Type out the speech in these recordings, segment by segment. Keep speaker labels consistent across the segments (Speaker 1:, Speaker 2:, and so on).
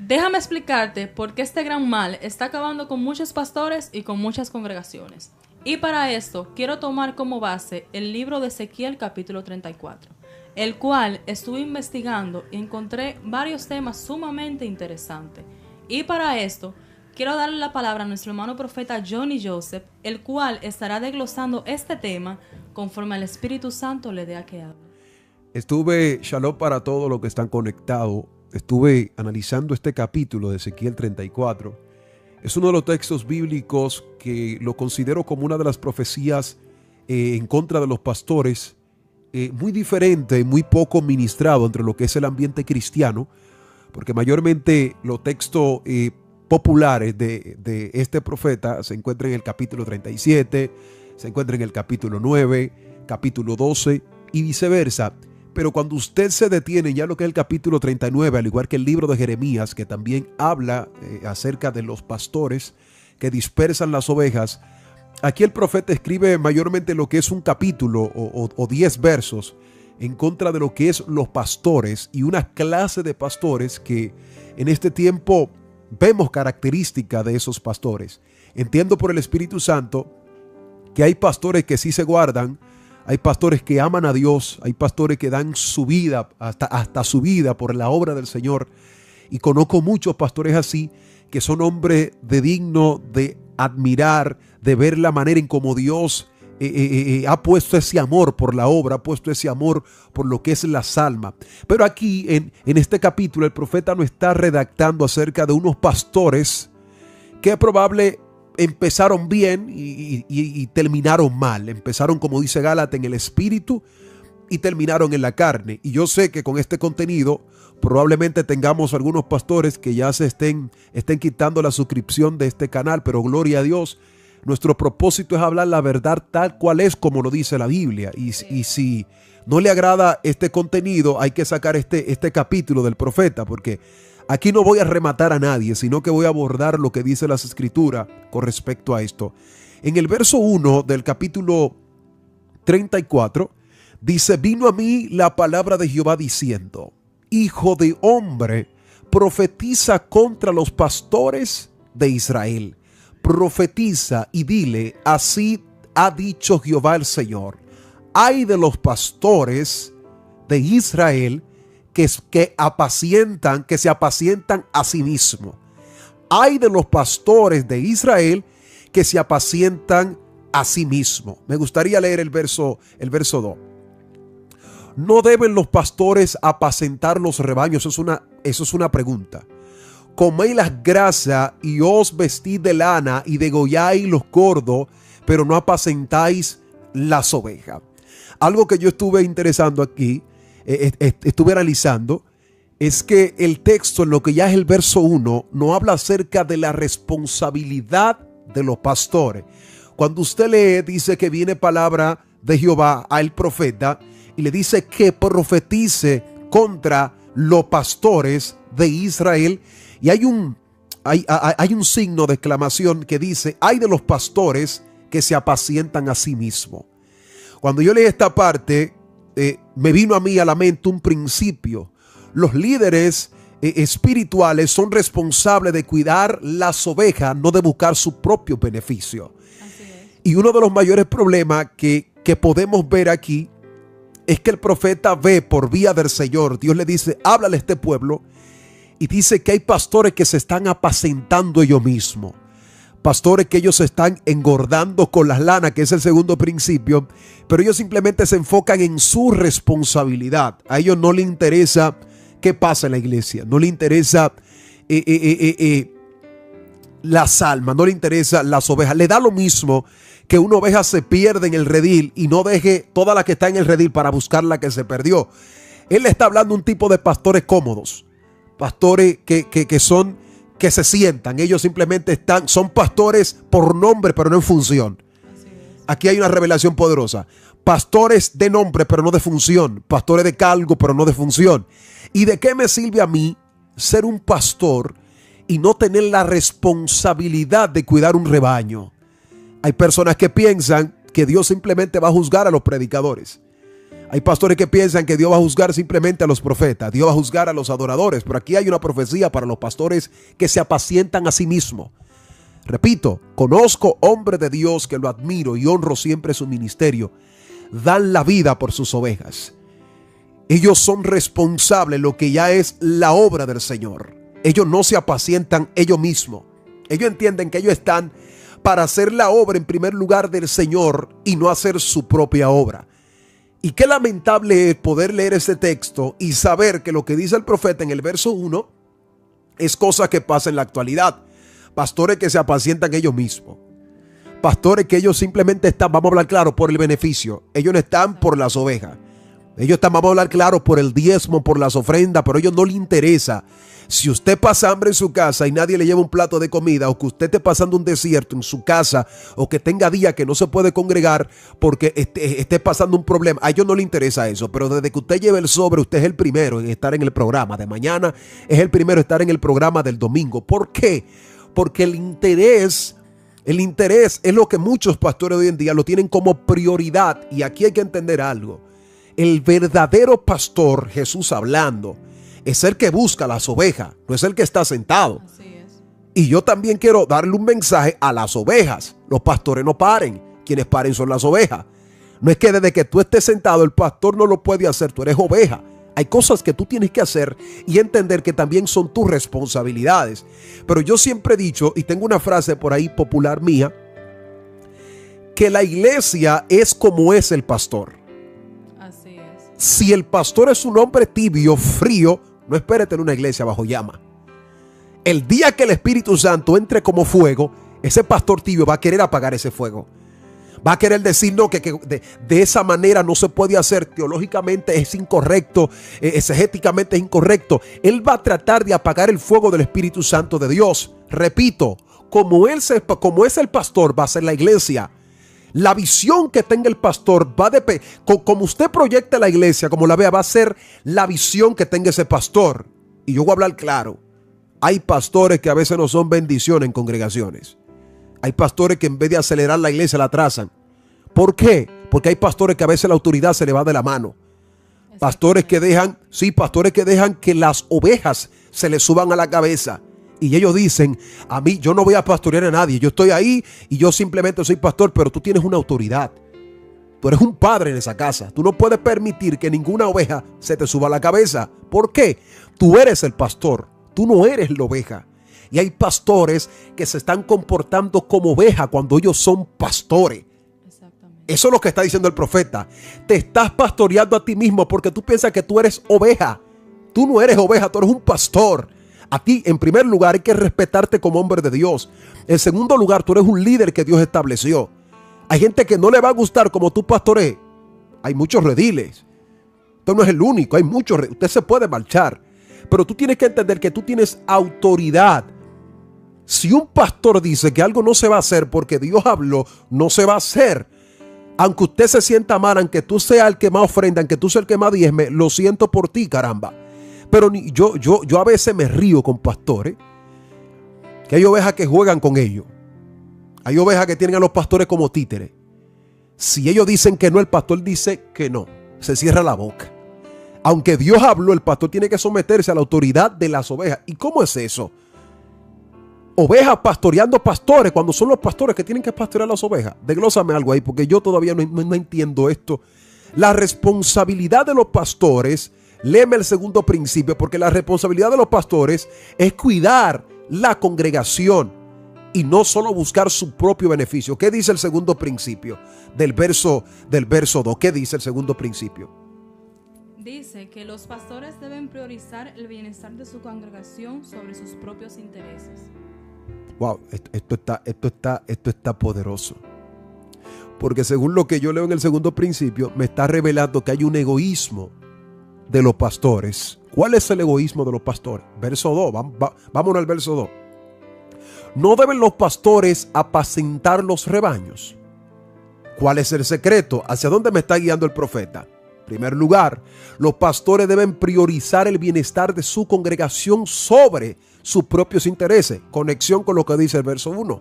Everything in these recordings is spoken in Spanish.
Speaker 1: Déjame explicarte por qué este gran mal está acabando con muchos pastores y con muchas congregaciones. Y para esto quiero tomar como base el libro de Ezequiel capítulo 34, el cual estuve investigando y encontré varios temas sumamente interesantes. Y para esto quiero darle la palabra a nuestro hermano profeta Johnny Joseph, el cual estará desglosando este tema conforme al Espíritu Santo le dé a que hable.
Speaker 2: Shalom para todos los que están conectados. Estuve analizando este capítulo de Ezequiel 34. Es uno de los textos bíblicos que lo considero como una de las profecías en contra de los pastores, muy diferente, muy poco ministrado entre lo que es el ambiente cristiano, porque mayormente los textos populares de este profeta se encuentran en el capítulo 37, se encuentran en el capítulo 9, capítulo 12 y viceversa. Pero cuando usted se detiene ya en lo que es el capítulo 39, al igual que el libro de Jeremías, que también habla acerca de los pastores que dispersan las ovejas, aquí el profeta escribe mayormente lo que es un capítulo o 10 versos en contra de lo que es los pastores y una clase de pastores que en este tiempo vemos características de esos pastores. Entiendo por el Espíritu Santo que hay pastores que sí se guardan, hay pastores que aman a Dios, hay pastores que dan su vida, hasta su vida por la obra del Señor. Y conozco muchos pastores así, que son hombres digno de admirar, de ver la manera en cómo Dios ha puesto ese amor por la obra, ha puesto ese amor por lo que es las almas. Pero aquí en este capítulo el profeta nos está redactando acerca de unos pastores que es probable empezaron bien y terminaron mal. Empezaron, como dice Gálatas, en el espíritu y terminaron en la carne. Y yo sé que con este contenido probablemente tengamos algunos pastores que ya se estén quitando la suscripción de este canal, pero gloria a Dios, nuestro propósito es hablar la verdad tal cual es como lo dice la Biblia. Y si no le agrada este contenido, hay que sacar este capítulo del profeta, porque aquí no voy a rematar a nadie, sino que voy a abordar lo que dice las Escrituras con respecto a esto. En el verso 1 del capítulo 34 dice: vino a mí la palabra de Jehová diciendo: hijo de hombre, profetiza contra los pastores de Israel. Profetiza y dile: así ha dicho Jehová el Señor. Ay de los pastores de Israel que se apacientan a sí mismos. Ay de los pastores de Israel que se apacientan a sí mismos. Me gustaría leer el verso 2. ¿No deben los pastores apacentar los rebaños? Eso es una pregunta. Coméis las grasas y os vestid de lana y degolláis los gordos, pero no apacentáis las ovejas. Algo que yo estuve interesando aquí, estuve analizando, es que el texto en lo que ya es el verso 1 no habla acerca de la responsabilidad de los pastores. Cuando usted lee, dice que viene palabra de Jehová al profeta y le dice que profetice contra los pastores de Israel, y hay un signo de exclamación que dice: ay de los pastores que se apacientan a sí mismos. Cuando yo leí esta parte, me vino a mí a la mente un principio. Los líderes espirituales son responsables de cuidar las ovejas, no de buscar su propio beneficio.
Speaker 1: Así es.
Speaker 2: Y uno de los mayores problemas que podemos ver aquí es que el profeta ve por vía del Señor. Dios le dice: háblale a este pueblo. Y dice que hay pastores que se están apacentando ellos mismos. Pastores que ellos se están engordando con las lanas, que es el segundo principio. Pero ellos simplemente se enfocan en su responsabilidad. A ellos no les interesa qué pasa en la iglesia. No les interesa las almas. No les interesa las ovejas. Le da lo mismo que una oveja se pierde en el redil y no deje toda la que está en el redil para buscar la que se perdió. Él le está hablando de un tipo de pastores cómodos. Pastores que se sientan. Ellos simplemente son pastores por nombre, pero no en función. Aquí hay una revelación poderosa. Pastores de nombre, pero no de función. Pastores de cargo, pero no de función. ¿Y de qué me sirve a mí ser un pastor y no tener la responsabilidad de cuidar un rebaño? Hay personas que piensan que Dios simplemente va a juzgar a los predicadores. Hay pastores que piensan que Dios va a juzgar simplemente a los profetas, Dios va a juzgar a los adoradores, pero aquí hay una profecía para los pastores que se apacientan a sí mismos. Repito, conozco hombres de Dios que lo admiro y honro siempre su ministerio. Dan la vida por sus ovejas. Ellos son responsables de lo que ya es la obra del Señor. Ellos no se apacientan ellos mismos. Ellos entienden que ellos están para hacer la obra en primer lugar del Señor y no hacer su propia obra. Y qué lamentable es poder leer ese texto y saber que lo que dice el profeta en el verso 1 es cosa que pasa en la actualidad. Pastores que se apacientan ellos mismos. Pastores que ellos simplemente están, vamos a hablar claro, por el beneficio. Ellos no están por las ovejas. Ellos están, vamos a hablar claro, por el diezmo, por las ofrendas, pero a ellos no les interesa. Si usted pasa hambre en su casa y nadie le lleva un plato de comida, o que usted esté pasando un desierto en su casa, o que tenga días que no se puede congregar porque esté pasando un problema, a ellos no les interesa eso. Pero desde que usted lleve el sobre, usted es el primero en estar en el programa de mañana, es el primero en estar en el programa del domingo. ¿Por qué? Porque el interés es lo que muchos pastores hoy en día lo tienen como prioridad. Y aquí hay que entender algo. El verdadero pastor, Jesús hablando, es el que busca las ovejas, no es el que está sentado.
Speaker 1: Así es.
Speaker 2: Y yo también quiero darle un mensaje a las ovejas. Los pastores no paren, quienes paren son las ovejas. No es que desde que tú estés sentado el pastor no lo puede hacer, tú eres oveja. Hay cosas que tú tienes que hacer y entender que también son tus responsabilidades. Pero yo siempre he dicho, y tengo una frase por ahí popular mía, que la iglesia es como es el pastor.
Speaker 1: Así es.
Speaker 2: Si el pastor es un hombre tibio, frío, no espere tener una iglesia bajo llama. El día que el Espíritu Santo entre como fuego, ese pastor tibio va a querer apagar ese fuego. Va a querer decir no, que de esa manera no se puede hacer, teológicamente es incorrecto, exegéticamente es incorrecto. Él va a tratar de apagar el fuego del Espíritu Santo de Dios. Repito, como es el pastor, va a ser la iglesia. La visión que tenga el pastor va a depender, como usted proyecta la iglesia, como la vea, va a ser la visión que tenga ese pastor. Y yo voy a hablar claro. Hay pastores que a veces no son bendiciones en congregaciones. Hay pastores que en vez de acelerar la iglesia la atrasan. ¿Por qué? Porque hay pastores que a veces la autoridad se le va de la mano. Pastores que dejan que las ovejas se les suban a la cabeza. Y ellos dicen, a mí yo no voy a pastorear a nadie. Yo estoy ahí y yo simplemente soy pastor, pero tú tienes una autoridad. Tú eres un padre en esa casa. Tú no puedes permitir que ninguna oveja se te suba a la cabeza. ¿Por qué? Tú eres el pastor. Tú no eres la oveja. Y hay pastores que se están comportando como oveja cuando ellos son pastores.
Speaker 1: Exactamente.
Speaker 2: Eso es lo que está diciendo el profeta. Te estás pastoreando a ti mismo porque tú piensas que tú eres oveja. Tú no eres oveja, tú eres un pastor. A ti, en primer lugar, hay que respetarte como hombre de Dios. En segundo lugar, tú eres un líder que Dios estableció. Hay gente que no le va a gustar como tú pastorees. Hay muchos rediles. Usted no es el único, hay muchos. Usted se puede marchar. Pero tú tienes que entender que tú tienes autoridad. Si un pastor dice que algo no se va a hacer porque Dios habló, no se va a hacer. Aunque usted se sienta mal, aunque tú seas el que más ofrenda, aunque tú seas el que más diezme, lo siento por ti, caramba. Pero yo a veces me río con pastores, que hay ovejas que juegan con ellos. Hay ovejas que tienen a los pastores como títeres. Si ellos dicen que no, el pastor dice que no. Se cierra la boca. Aunque Dios habló, el pastor tiene que someterse a la autoridad de las ovejas. ¿Y cómo es eso? Ovejas pastoreando pastores, cuando son los pastores que tienen que pastorear las ovejas. Desglósame algo ahí, porque yo todavía no entiendo esto. La responsabilidad de los pastores, léeme el segundo principio, porque la responsabilidad de los pastores es cuidar la congregación y no solo buscar su propio beneficio. ¿Qué dice el segundo principio del verso 2? ¿Qué dice el segundo principio?
Speaker 1: Dice que los pastores deben priorizar el bienestar de su congregación sobre sus propios intereses.
Speaker 2: Wow, esto está poderoso. Porque según lo que yo leo en el segundo principio, me está revelando que hay un egoísmo de los pastores. ¿Cuál es el egoísmo de los pastores? Verso 2, vámonos al verso 2. ¿No deben los pastores apacentar los rebaños? ¿Cuál es el secreto? ¿Hacia dónde me está guiando el profeta? En primer lugar, los pastores deben priorizar el bienestar de su congregación sobre sus propios intereses. Conexión con lo que dice el verso 1.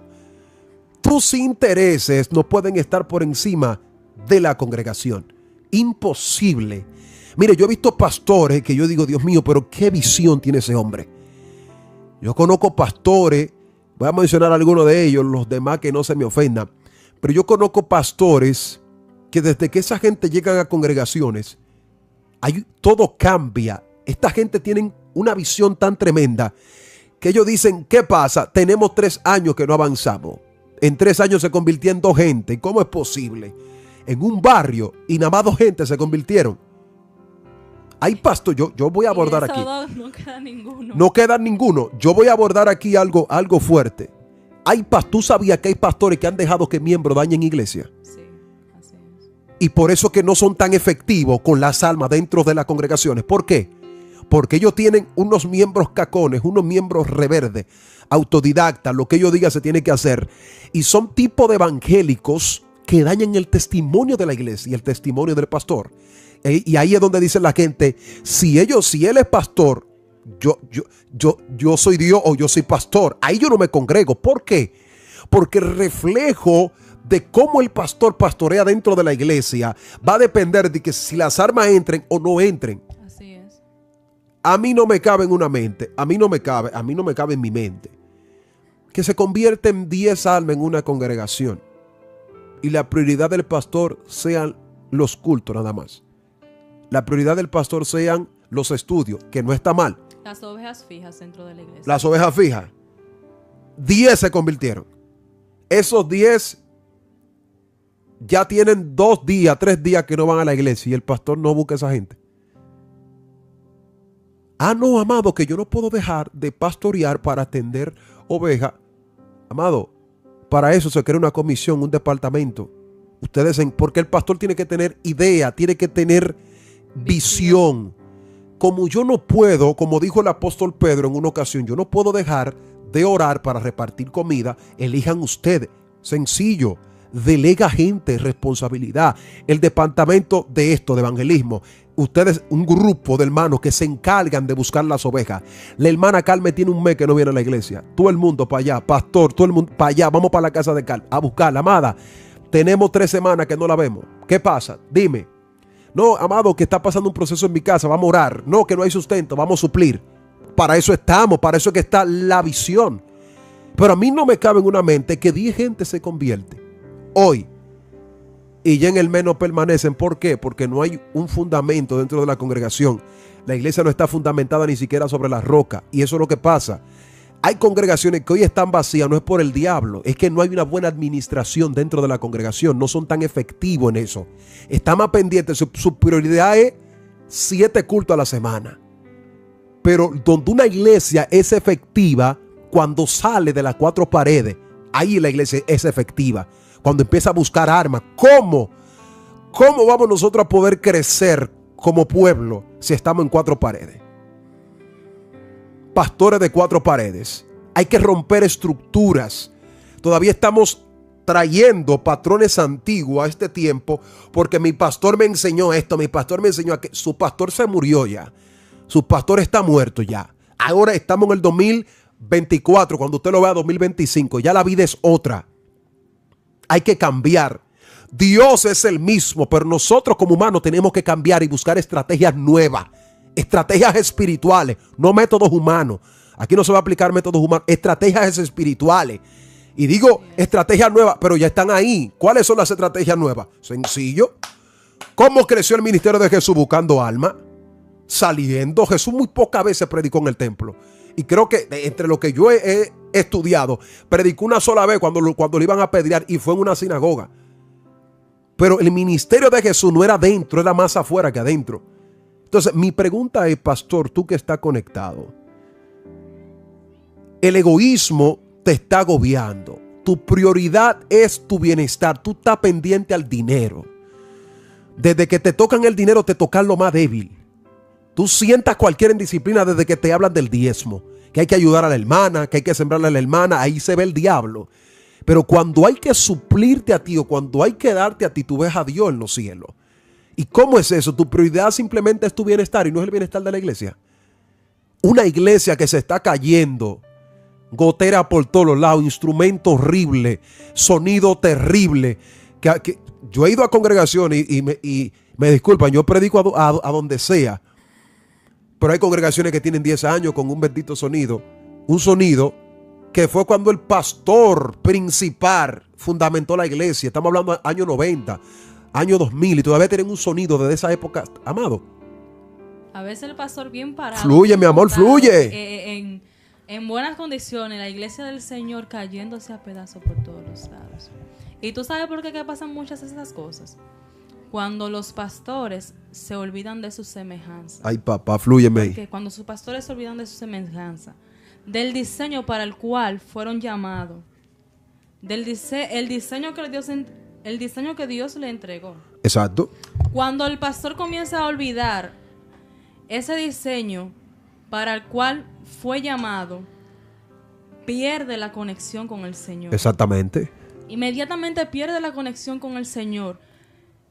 Speaker 2: Tus intereses no pueden estar por encima de la congregación. Imposible. Mire, yo he visto pastores que yo digo, Dios mío, pero qué visión tiene ese hombre. Yo conozco pastores, voy a mencionar algunos de ellos, los demás que no se me ofendan, pero yo conozco pastores que desde que esa gente llega a congregaciones, todo cambia. Esta gente tiene una visión tan tremenda que ellos dicen, ¿qué pasa? Tenemos 3 años que no avanzamos. En 3 años se convirtió en 2 gente. ¿Cómo es posible? En un barrio y nada más 2 gente se convirtieron. Hay pastor, yo voy a abordar aquí.
Speaker 1: No queda ninguno.
Speaker 2: No queda ninguno. Yo voy a abordar aquí algo fuerte. ¿Tú sabías que hay pastores que han dejado que miembros dañen iglesia?
Speaker 1: Sí, así es.
Speaker 2: Y por eso que no son tan efectivos con las almas dentro de las congregaciones. ¿Por qué? Porque ellos tienen unos miembros cacones, unos miembros reverdes, autodidactas, lo que ellos digan se tiene que hacer. Y son tipos de evangélicos que dañan el testimonio de la iglesia y el testimonio del pastor. Y ahí es donde dice la gente, si él es pastor, yo soy Dios o yo soy pastor. Ahí yo no me congrego. ¿Por qué? Porque el reflejo de cómo el pastor pastorea dentro de la iglesia va a depender de que si las armas entren o no entren.
Speaker 1: Así es.
Speaker 2: A mí no me cabe en una mente, a mí no me cabe en mi mente que se convierten 10 almas en una congregación y la prioridad del pastor sean los cultos nada más. La prioridad del pastor sean los estudios, que no está mal.
Speaker 1: Las ovejas fijas dentro de la iglesia.
Speaker 2: Las ovejas fijas. 10 se convirtieron. Esos 10 ya tienen 2 días, 3 días que no van a la iglesia y el pastor no busca a esa gente. No, amado, que yo no puedo dejar de pastorear para atender ovejas. Amado, para eso se crea una comisión, un departamento. Porque el pastor tiene que tener idea, tiene que tener visión. Como yo no puedo, como dijo el apóstol Pedro en una ocasión, yo no puedo dejar de orar para repartir comida. Elijan ustedes. Sencillo. Delega gente, responsabilidad. El departamento de evangelismo. Ustedes, un grupo de hermanos que se encargan de buscar las ovejas. La hermana Carmen tiene un mes que no viene a la iglesia. Todo el mundo para allá, pastor, todo el mundo para allá. Vamos para la casa de Carmen a buscarla, amada. Tenemos 3 semanas que no la vemos. ¿Qué pasa? Dime. No, amado, que está pasando un proceso en mi casa. Vamos a orar. No, que no hay sustento. Vamos a suplir. Para eso estamos. Para eso es que está la visión. Pero a mí no me cabe en una mente que 10 gente se convierte hoy y ya en el menos permanecen. ¿Por qué? Porque no hay un fundamento dentro de la congregación. La iglesia no está fundamentada ni siquiera sobre la roca. Y eso es lo que pasa. Hay congregaciones que hoy están vacías, no es por el diablo, es que no hay una buena administración dentro de la congregación, no son tan efectivos en eso. Están más pendientes, su prioridad es 7 cultos a la semana. Pero donde una iglesia es efectiva, cuando sale de las 4 paredes, ahí la iglesia es efectiva. Cuando empieza a buscar armas, ¿cómo vamos nosotros a poder crecer como pueblo si estamos en 4 paredes? Pastores de 4 paredes. Hay que romper estructuras. Todavía estamos trayendo patrones antiguos a este tiempo porque mi pastor me enseñó esto, mi pastor me enseñó que su pastor se murió ya. Su pastor está muerto ya. Ahora estamos en el 2024, cuando usted lo vea 2025, ya la vida es otra. Hay que cambiar. Dios es el mismo, pero nosotros como humanos tenemos que cambiar y buscar estrategias nuevas. Estrategias espirituales, no métodos humanos. Aquí no se va a aplicar métodos humanos, estrategias espirituales. Y digo estrategias nuevas, pero ya están ahí. ¿Cuáles son las estrategias nuevas? Sencillo. ¿Cómo creció el ministerio de Jesús buscando almas? Saliendo. Jesús muy pocas veces predicó en el templo. Y creo que entre lo que yo he estudiado, predicó una sola vez cuando le iban a apedrear y fue en una sinagoga. Pero el ministerio de Jesús no era dentro, era más afuera que adentro. Entonces, mi pregunta es, pastor, tú que estás conectado, el egoísmo te está agobiando. Tu prioridad es tu bienestar. Tú estás pendiente al dinero. Desde que te tocan el dinero, te tocan lo más débil. Tú sientas cualquier indisciplina desde que te hablan del diezmo, que hay que ayudar a la hermana, que hay que sembrarle a la hermana. Ahí se ve el diablo. Pero cuando hay que suplirte a ti o cuando hay que darte a ti, tú ves a Dios en los cielos. ¿Y cómo es eso? Tu prioridad simplemente es tu bienestar y no es el bienestar de la iglesia. Una iglesia que se está cayendo, gotera por todos los lados, instrumento horrible, sonido terrible. Que yo he ido a congregaciones y Me disculpan, yo predico a donde sea, pero hay congregaciones que tienen 10 años con un bendito sonido. Un sonido que fue cuando el pastor principal fundamentó la iglesia. Estamos hablando de año 90, año 2000, y todavía tienen un sonido desde esa época, amado.
Speaker 1: A veces el pastor bien parado.
Speaker 2: Fluye, mi amor, fluye.
Speaker 1: En buenas condiciones, la iglesia del Señor cayéndose a pedazos por todos los lados. ¿Y tú sabes por qué pasan muchas de esas cosas? Cuando los pastores se olvidan de su semejanza.
Speaker 2: Ay, papá, flúyeme ahí.
Speaker 1: Porque cuando sus pastores se olvidan de su semejanza, del diseño para el cual fueron llamados, el diseño que Dios le entregó.
Speaker 2: Exacto.
Speaker 1: Cuando el pastor comienza a olvidar ese diseño para el cual fue llamado, pierde la conexión con el Señor.
Speaker 2: Exactamente.
Speaker 1: Inmediatamente pierde la conexión con el Señor.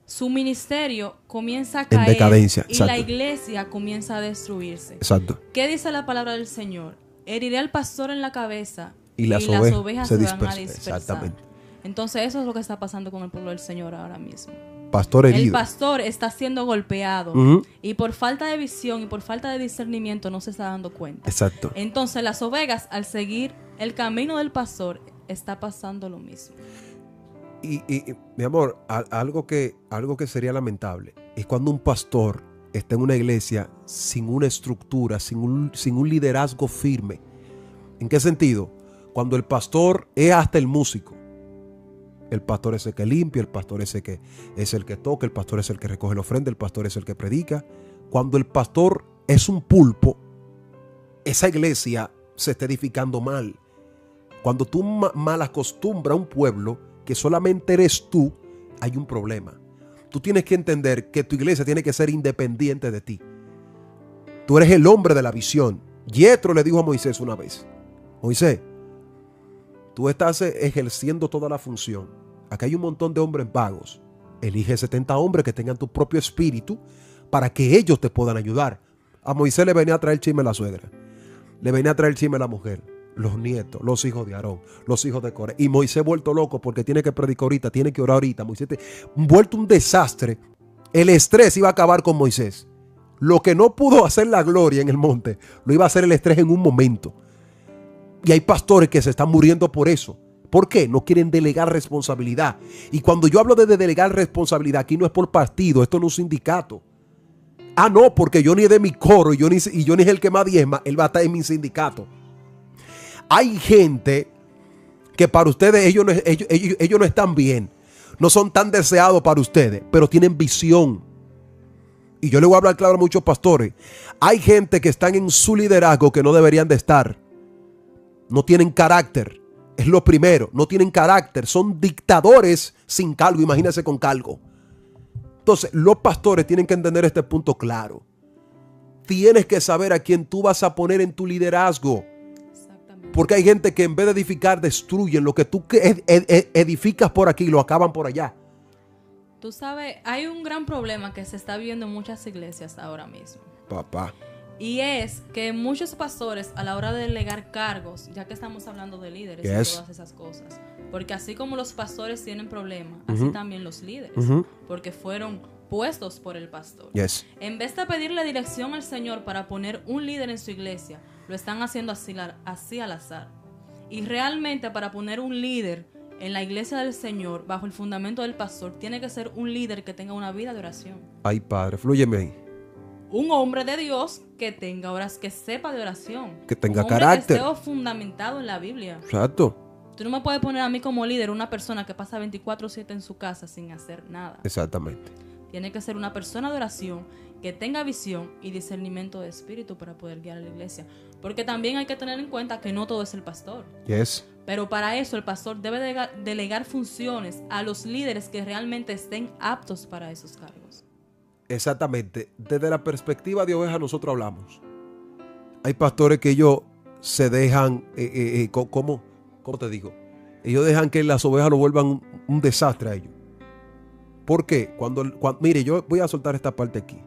Speaker 1: Su ministerio comienza a caer.
Speaker 2: En decadencia.
Speaker 1: Y
Speaker 2: exacto.
Speaker 1: la iglesia comienza a destruirse.
Speaker 2: Exacto.
Speaker 1: ¿Qué dice la palabra del Señor? Heriré al pastor en la cabeza
Speaker 2: y las ovejas se van a dispersar. Exactamente.
Speaker 1: Entonces eso es lo que está pasando con el pueblo del Señor ahora mismo.
Speaker 2: Pastor herido.
Speaker 1: El pastor está siendo golpeado y por falta de visión y por falta de discernimiento no se está dando cuenta.
Speaker 2: Exacto.
Speaker 1: Entonces las ovejas, al seguir el camino del pastor, está pasando lo mismo.
Speaker 2: Y mi amor, algo que sería lamentable es cuando un pastor está en una iglesia sin una estructura, sin un liderazgo firme. ¿En qué sentido? Cuando el pastor es hasta el músico. El pastor es el que limpia, el pastor es el que toca, el pastor es el que recoge la ofrenda, el pastor es el que predica. Cuando el pastor es un pulpo, esa iglesia se está edificando mal. Cuando tú mal acostumbras a un pueblo que solamente eres tú, hay un problema. Tú tienes que entender que tu iglesia tiene que ser independiente de ti. Tú eres el hombre de la visión. Yetro le dijo a Moisés una vez: Moisés, tú estás ejerciendo toda la función. Acá hay un montón de hombres vagos. Elige 70 hombres que tengan tu propio espíritu para que ellos te puedan ayudar. A Moisés le venía a traer chisme la suegra. Le venía a traer chisme la mujer, los nietos, los hijos de Aarón, los hijos de Coré. Y Moisés vuelto loco porque tiene que predicar ahorita, tiene que orar ahorita. Moisés vuelto un desastre. El estrés iba a acabar con Moisés. Lo que no pudo hacer la gloria en el monte, lo iba a hacer el estrés en un momento. Y hay pastores que se están muriendo por eso. ¿Por qué? No quieren delegar responsabilidad. Y cuando yo hablo de delegar responsabilidad, aquí no es por partido, esto no es un sindicato. Ah, no, porque yo ni es de mi coro y yo ni es el que más diezma, él va a estar en mi sindicato. Hay gente que para ustedes ellos no están bien, no son tan deseados para ustedes, pero tienen visión. Y yo le voy a hablar claro a muchos pastores. Hay gente que están en su liderazgo que no deberían de estar. No tienen carácter. Es lo primero. No tienen carácter. Son dictadores sin cargo. Imagínense con cargo. Entonces, los pastores tienen que entender este punto claro. Tienes que saber a quién tú vas a poner en tu liderazgo. Porque hay gente que en vez de edificar, destruyen. Lo que tú edificas por aquí, lo acaban por allá.
Speaker 1: Tú sabes, hay un gran problema que se está viendo en muchas iglesias ahora mismo.
Speaker 2: Papá.
Speaker 1: Y es que muchos pastores, a la hora de delegar cargos, ya que estamos hablando de líderes y todas esas cosas, porque así como los pastores tienen problemas, así también los líderes, porque fueron puestos por el pastor. En vez de pedirle dirección al Señor para poner un líder en su iglesia, lo están haciendo así al azar. Y realmente para poner un líder en la iglesia del Señor, bajo el fundamento del pastor, tiene que ser un líder que tenga una vida de oración.
Speaker 2: Ay, Padre, flúyeme ahí.
Speaker 1: Un hombre de Dios que tenga horas, que sepa de oración.
Speaker 2: Que tenga
Speaker 1: un hombre
Speaker 2: carácter.
Speaker 1: Que esté fundamentado en la Biblia.
Speaker 2: Exacto.
Speaker 1: Tú no me puedes poner a mí como líder una persona que pasa 24/7 en su casa sin hacer nada.
Speaker 2: Exactamente.
Speaker 1: Tiene que ser una persona de oración que tenga visión y discernimiento de espíritu para poder guiar a la iglesia. Porque también hay que tener en cuenta que no todo es el pastor. Pero para eso el pastor debe delegar funciones a los líderes que realmente estén aptos para esos cargos.
Speaker 2: Exactamente. Desde la perspectiva de oveja nosotros hablamos. Hay pastores que ellos se dejan, ¿cómo te digo? Ellos dejan que las ovejas lo vuelvan un desastre a ellos. ¿Por qué? Mire, yo voy a soltar esta parte aquí.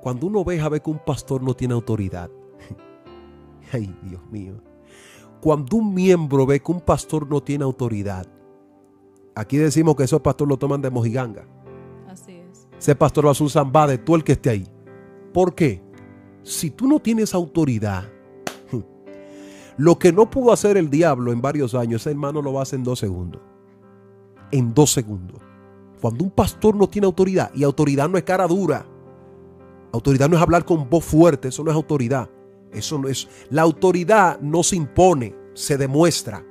Speaker 2: Cuando una oveja ve que un pastor no tiene autoridad, ay, Dios mío. Cuando un miembro ve que un pastor no tiene autoridad, aquí decimos que esos pastores lo toman de mojiganga.
Speaker 1: Así es.
Speaker 2: ese pastor va a hacer un zambá de todo el que esté ahí. ¿Por qué? Si tú no tienes autoridad, lo que no pudo hacer el diablo en varios años, ese hermano lo va a hacer en 2 segundos. En 2 segundos. Cuando un pastor no tiene autoridad, y autoridad no es cara dura, autoridad no es hablar con voz fuerte, eso no es autoridad. Eso no es. La autoridad no se impone, se demuestra.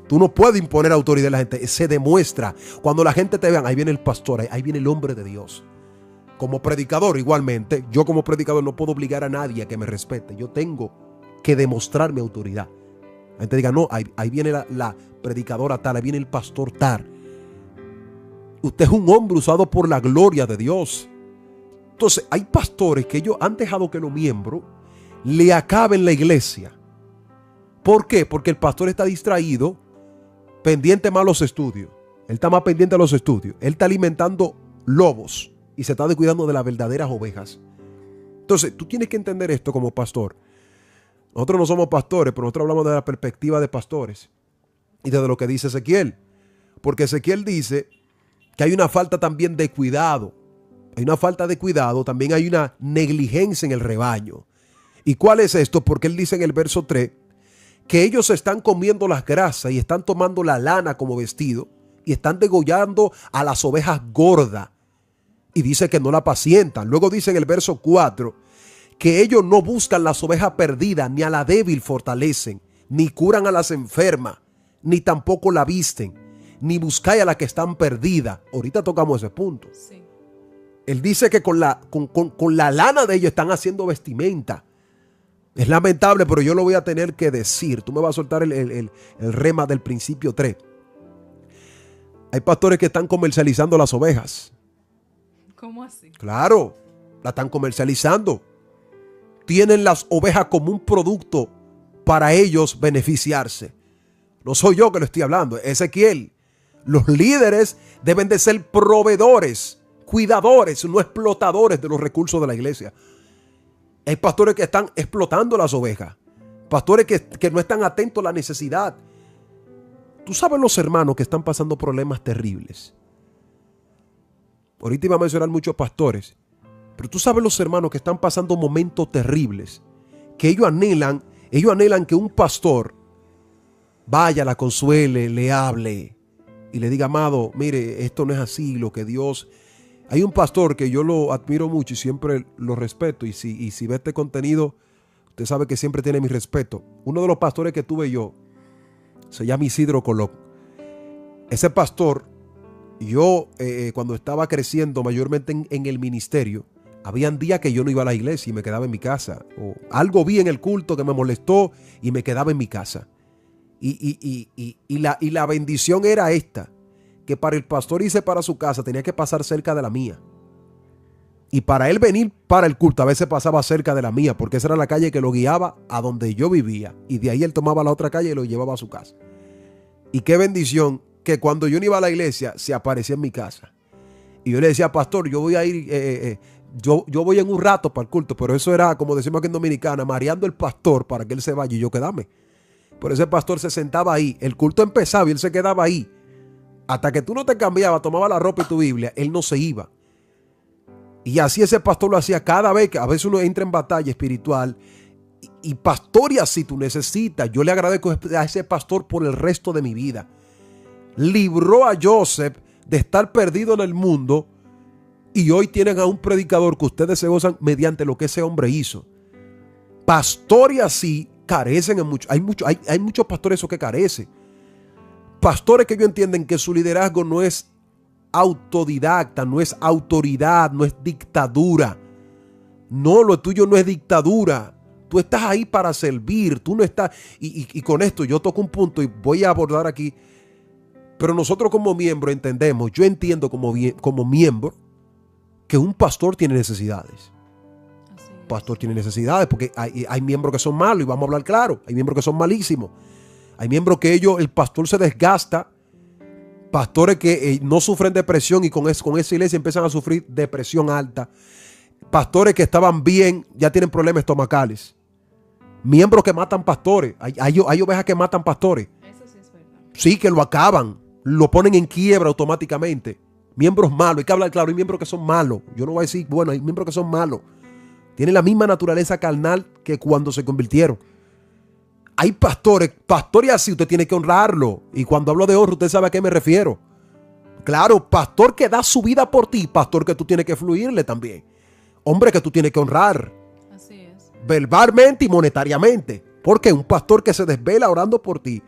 Speaker 2: Tú no puedes imponer autoridad a la gente, se demuestra. Cuando la gente te vea, ahí viene el pastor, ahí viene el hombre de Dios. Como predicador, igualmente, yo como predicador no puedo obligar a nadie a que me respete. Yo tengo que demostrar mi autoridad. La gente diga, no, ahí viene la predicadora tal, ahí viene el pastor tal. Usted es un hombre usado por la gloria de Dios. Entonces, hay pastores que ellos han dejado que los miembros le acaben la iglesia. ¿Por qué? Porque el pastor está distraído, pendiente más a los estudios. Él está más pendiente a los estudios. Él está alimentando lobos y se está descuidando de las verdaderas ovejas. Entonces, tú tienes que entender esto como pastor. Nosotros no somos pastores, pero nosotros hablamos de la perspectiva de pastores y de lo que dice Ezequiel. Porque Ezequiel dice que hay una falta también de cuidado. Hay una falta de cuidado, también hay una negligencia en el rebaño. ¿Y cuál es esto? Porque él dice en el verso 3 que ellos están comiendo las grasas y están tomando la lana como vestido y están degollando a las ovejas gordas. Y dice que no la pacientan. Luego dice en el verso 4 que ellos no buscan las ovejas perdidas, ni a la débil fortalecen, ni curan a las enfermas, ni tampoco la visten, ni buscáis a las que están perdidas. Ahorita tocamos ese punto. Sí. Él dice que con la lana de ellos están haciendo vestimenta. Es lamentable, pero yo lo voy a tener que decir. Tú me vas a soltar el rema del principio 3. Hay pastores que están comercializando las ovejas.
Speaker 1: ¿Cómo así?
Speaker 2: Claro, la están comercializando. Tienen las ovejas como un producto para ellos beneficiarse. No soy yo que lo estoy hablando, es Ezequiel. Los líderes deben de ser proveedores, cuidadores, no explotadores de los recursos de la iglesia. Hay pastores que están explotando las ovejas. Pastores que no están atentos a la necesidad. Tú sabes los hermanos que están pasando problemas terribles. Ahorita iba a mencionar muchos pastores. Pero tú sabes los hermanos que están pasando momentos terribles. Que ellos anhelan que un pastor vaya, la consuele, le hable. Y le diga, amado, mire, esto no es así, lo que Dios... Hay un pastor que yo lo admiro mucho y siempre lo respeto. Y si ve este contenido, usted sabe que siempre tiene mi respeto. Uno de los pastores que tuve yo se llama Isidro Colón. Ese pastor, yo cuando estaba creciendo mayormente en el ministerio, habían días que yo no iba a la iglesia y me quedaba en mi casa. O algo vi en el culto que me molestó y me quedaba en mi casa. Y la bendición era esta. Que para el pastor irse para su casa tenía que pasar cerca de la mía. Y para él venir para el culto a veces pasaba cerca de la mía, porque esa era la calle que lo guiaba a donde yo vivía. Y de ahí él tomaba la otra calle y lo llevaba a su casa. Y qué bendición que cuando yo no iba a la iglesia se aparecía en mi casa. Y yo le decía, pastor, yo voy a ir, yo voy en un rato para el culto. Pero eso era, como decimos aquí en Dominicana, mareando el pastor para que él se vaya y yo quedarme. Pero ese pastor se sentaba ahí. El culto empezaba y él se quedaba ahí. Hasta que tú no te cambiabas, tomaba la ropa y tu Biblia, él no se iba. Y así ese pastor lo hacía cada vez que a veces uno entra en batalla espiritual. Y pastor, y así tú necesitas. Yo le agradezco a ese pastor por el resto de mi vida. Libró a Joseph de estar perdido en el mundo. Y hoy tienen a un predicador que ustedes se gozan mediante lo que ese hombre hizo. Pastor, y así carecen en mucho. Hay muchos pastores esos que carecen. Pastores que ellos entienden que su liderazgo no es autodidacta, no es autoridad, no es dictadura. No, lo tuyo no es dictadura. Tú estás ahí para servir. Tú no estás... Y con esto yo toco un punto y voy a abordar aquí. Pero nosotros como miembros entendemos, yo entiendo como miembro, que un pastor tiene necesidades. Un pastor tiene necesidades porque hay miembros que son malos y vamos a hablar claro. Hay miembros que son malísimos. Hay miembros que el pastor se desgasta. Pastores que no sufren depresión y con esa iglesia empiezan a sufrir depresión alta. Pastores que estaban bien, ya tienen problemas estomacales. Miembros que matan pastores. Hay ovejas que matan pastores.
Speaker 1: Eso sí es verdad.
Speaker 2: Sí, que lo acaban. Lo ponen en quiebra automáticamente. miembros malos. Hay que hablar claro, hay miembros que son malos. Yo no voy a decir, bueno, hay miembros que son malos. Tienen la misma naturaleza carnal que cuando se convirtieron. Hay pastores y así usted tiene que honrarlo. Y cuando hablo de honra, usted sabe a qué me refiero. Claro, pastor que da su vida por ti, pastor que tú tienes que fluirle también. Hombre que tú tienes que honrar.
Speaker 1: Así es.
Speaker 2: Verbalmente y monetariamente. Porque un pastor que se desvela orando por ti,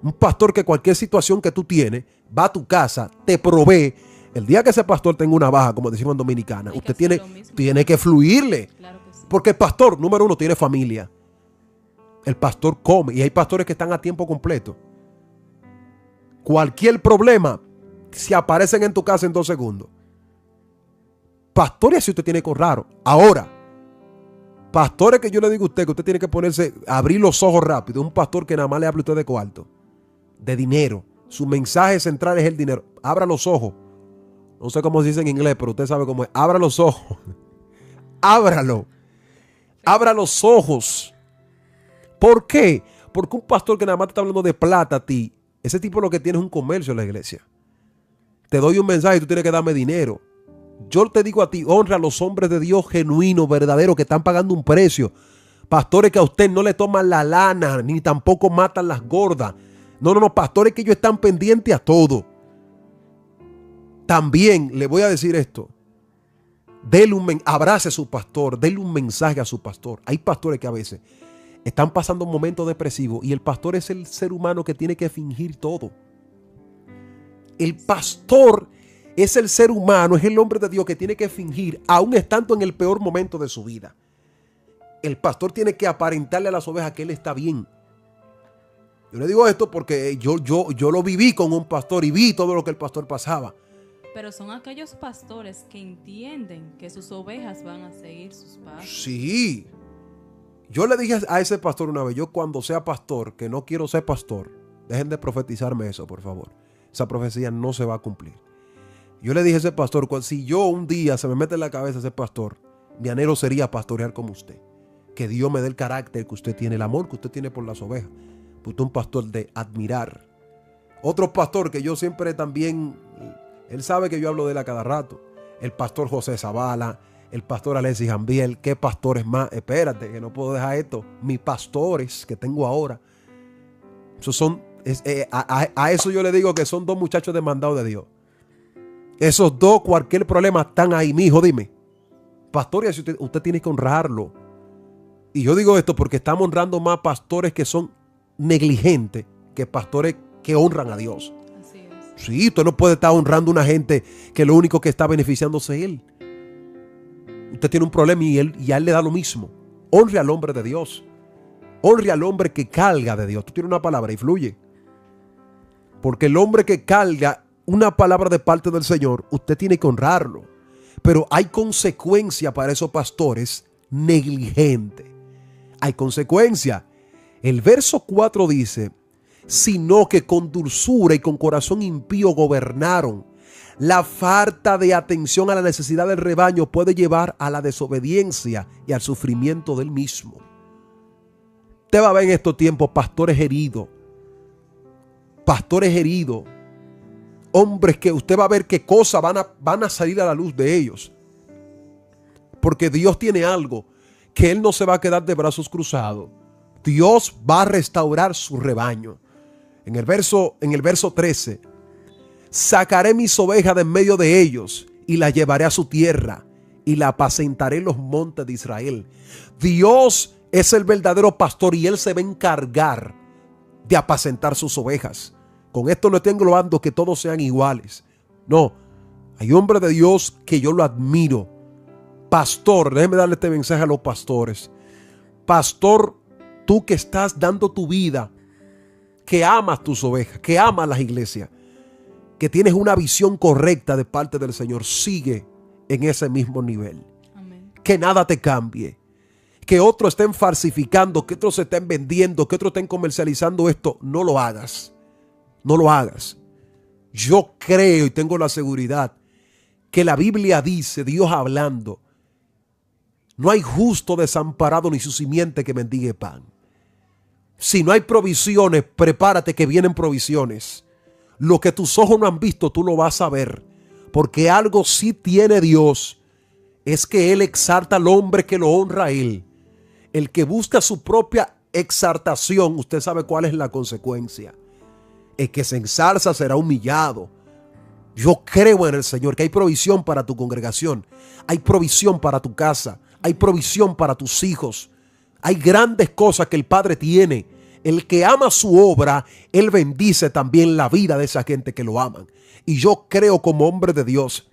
Speaker 2: un pastor que cualquier situación que tú tienes, va a tu casa, te provee. El día que ese pastor tenga una baja, como decimos en Dominicana, usted tiene que fluirle.
Speaker 1: Claro que sí.
Speaker 2: Porque el pastor, número uno, tiene familia. El pastor come. Y hay pastores que están a tiempo completo. Cualquier problema, se aparecen en tu casa en 2 segundos. Pastores, si usted tiene que honrar. Ahora, pastores que yo le digo a usted que usted tiene que ponerse, abrir los ojos rápido. Un pastor que nada más le habla a usted de cuarto, de dinero. Su mensaje central es el dinero. Abra los ojos. No sé cómo se dice en inglés, pero usted sabe cómo es. Abra los ojos. Ábralo. Abra los ojos. ¿Por qué? Porque un pastor que nada más te está hablando de plata a ti, ese tipo lo que tiene es un comercio en la iglesia. Te doy un mensaje y tú tienes que darme dinero. Yo te digo a ti, honra a los hombres de Dios genuinos, verdaderos, que están pagando un precio. Pastores que a usted no le toman la lana, ni tampoco matan las gordas. No, pastores que ellos están pendientes a todo. También le voy a decir esto. Abrace a su pastor, déle un mensaje a su pastor. Hay pastores que a veces están pasando un momento depresivo y el pastor es el ser humano que tiene que fingir todo. El pastor es el ser humano, es el hombre de Dios que tiene que fingir, aún estando en el peor momento de su vida. El pastor tiene que aparentarle a las ovejas que él está bien. Yo le digo esto porque yo lo viví con un pastor y vi todo lo que el pastor pasaba.
Speaker 1: Pero son aquellos pastores que entienden que sus ovejas van a seguir sus pasos.
Speaker 2: Sí. Yo le dije a ese pastor una vez, yo cuando sea pastor, que no quiero ser pastor, dejen de profetizarme eso, por favor. Esa profecía no se va a cumplir. Yo le dije a ese pastor, si yo un día se me mete en la cabeza ese pastor, mi anhelo sería pastorear como usted. Que Dios me dé el carácter que usted tiene, el amor que usted tiene por las ovejas. Usted es un pastor de admirar. Otro pastor que yo siempre también, él sabe que yo hablo de él a cada rato. El pastor José Zavala, el pastor Alexis Jambiel. ¿Qué pastores más? Espérate, que no puedo dejar esto. Mis pastores que tengo ahora. Esos son, a eso yo le digo que son 2 muchachos demandados de Dios. Esos 2, cualquier problema, están ahí, mi hijo, dime. Pastores, usted tiene que honrarlo. Y yo digo esto porque estamos honrando más pastores que son negligentes que pastores que honran a Dios.
Speaker 1: Así es.
Speaker 2: Sí, usted no puede estar honrando a una gente que lo único que está beneficiándose es él. Usted tiene un problema y a él le da lo mismo. Honre al hombre de Dios. Honre al hombre que carga de Dios. Tú tienes una palabra y fluye. Porque el hombre que carga una palabra de parte del Señor, usted tiene que honrarlo. Pero hay consecuencia para esos pastores negligentes. Hay consecuencia. El verso 4 dice, sino que con dulzura y con corazón impío gobernaron. La falta de atención a la necesidad del rebaño puede llevar a la desobediencia y al sufrimiento del mismo. Usted va a ver en estos tiempos pastores heridos, hombres que usted va a ver qué cosas van a salir a la luz de ellos. Porque Dios tiene algo que Él no se va a quedar de brazos cruzados. Dios va a restaurar su rebaño. En el verso 13, sacaré mis ovejas de en medio de ellos y las llevaré a su tierra y la apacentaré en los montes de Israel. Dios es el verdadero pastor y Él se va a encargar de apacentar sus ovejas. Con esto no estoy englobando que todos sean iguales. No, hay hombres de Dios que yo lo admiro. Pastor, déjeme darle este mensaje a los pastores. Pastor, tú que estás dando tu vida, que amas tus ovejas, que amas las iglesias, que tienes una visión correcta de parte del Señor, sigue en ese mismo nivel.
Speaker 1: Amén.
Speaker 2: Que nada te cambie. Que otros estén falsificando, que otros estén vendiendo, que otros estén comercializando esto. No lo hagas. No lo hagas. Yo creo y tengo la seguridad que la Biblia dice, Dios hablando, no hay justo desamparado ni su simiente que mendigue pan. Si no hay provisiones, prepárate que vienen provisiones. Lo que tus ojos no han visto, tú lo vas a ver. Porque algo sí tiene Dios, es que Él exalta al hombre que lo honra a Él. El que busca su propia exaltación, usted sabe cuál es la consecuencia. El que se ensalza será humillado. Yo creo en el Señor que hay provisión para tu congregación, hay provisión para tu casa, hay provisión para tus hijos. Hay grandes cosas que el Padre tiene. El que ama su obra, Él bendice también la vida de esa gente que lo aman. Y yo creo como hombre de Dios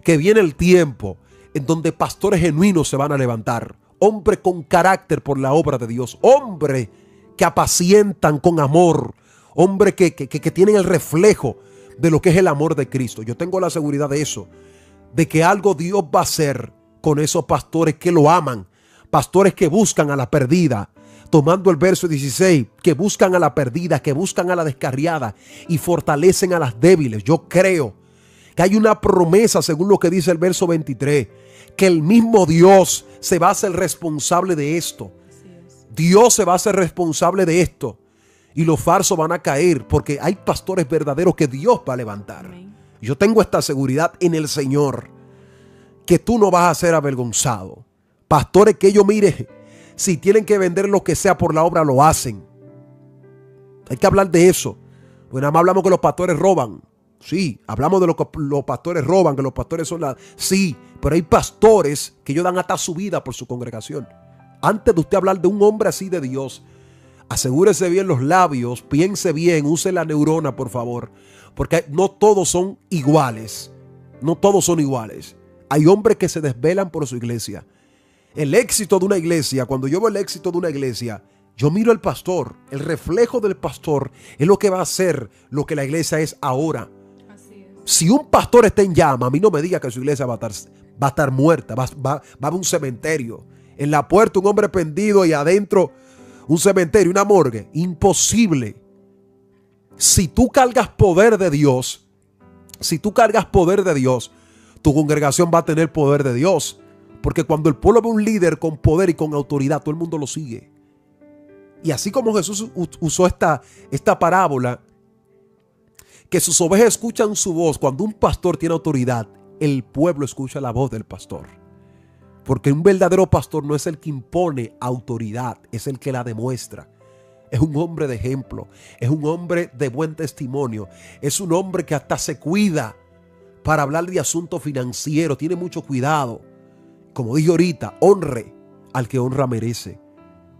Speaker 2: que viene el tiempo en donde pastores genuinos se van a levantar. Hombres con carácter por la obra de Dios. Hombres que apacientan con amor. Hombres que tienen el reflejo de lo que es el amor de Cristo. Yo tengo la seguridad de eso. De que algo Dios va a hacer con esos pastores que lo aman. Pastores que buscan a la perdida. Tomando el verso 16, que buscan a la perdida, que buscan a la descarriada y fortalecen a las débiles. Yo creo que hay una promesa, según lo que dice el verso 23, que el mismo Dios se va a hacer responsable de esto. Dios se va a hacer responsable de esto. Y los falsos van a caer porque hay pastores verdaderos que Dios va a levantar. Amén. Yo tengo esta seguridad en el Señor, que tú no vas a ser avergonzado. Pastores que ellos, mire, si tienen que vender lo que sea por la obra, lo hacen. Hay que hablar de eso. Pues nada más hablamos que los pastores roban. Sí, hablamos de lo que los pastores roban, que los pastores son la... Sí, pero hay pastores que ellos dan hasta su vida por su congregación. Antes de usted hablar de un hombre así de Dios, asegúrese bien los labios, piense bien, use la neurona, por favor. Porque no todos son iguales. No todos son iguales. Hay hombres que se desvelan por su iglesia. El éxito de una iglesia, cuando yo veo el éxito de una iglesia, yo miro al pastor. El reflejo del pastor es lo que va a hacer lo que la iglesia es ahora. Así es. Si un pastor está en llama, a mí no me diga que su iglesia va a estar muerta, va a haber un cementerio. En la puerta un hombre pendido y adentro un cementerio, una morgue. Imposible. Si tú cargas poder de Dios, tu congregación va a tener poder de Dios. Porque cuando el pueblo ve un líder con poder y con autoridad, todo el mundo lo sigue. Y así como Jesús usó esta parábola, que sus ovejas escuchan su voz, cuando un pastor tiene autoridad, el pueblo escucha la voz del pastor. Porque un verdadero pastor no es el que impone autoridad, es el que la demuestra. Es un hombre de ejemplo, es un hombre de buen testimonio, es un hombre que hasta se cuida para hablar de asuntos financieros, tiene mucho cuidado. Como dije ahorita, honre al que honra merece.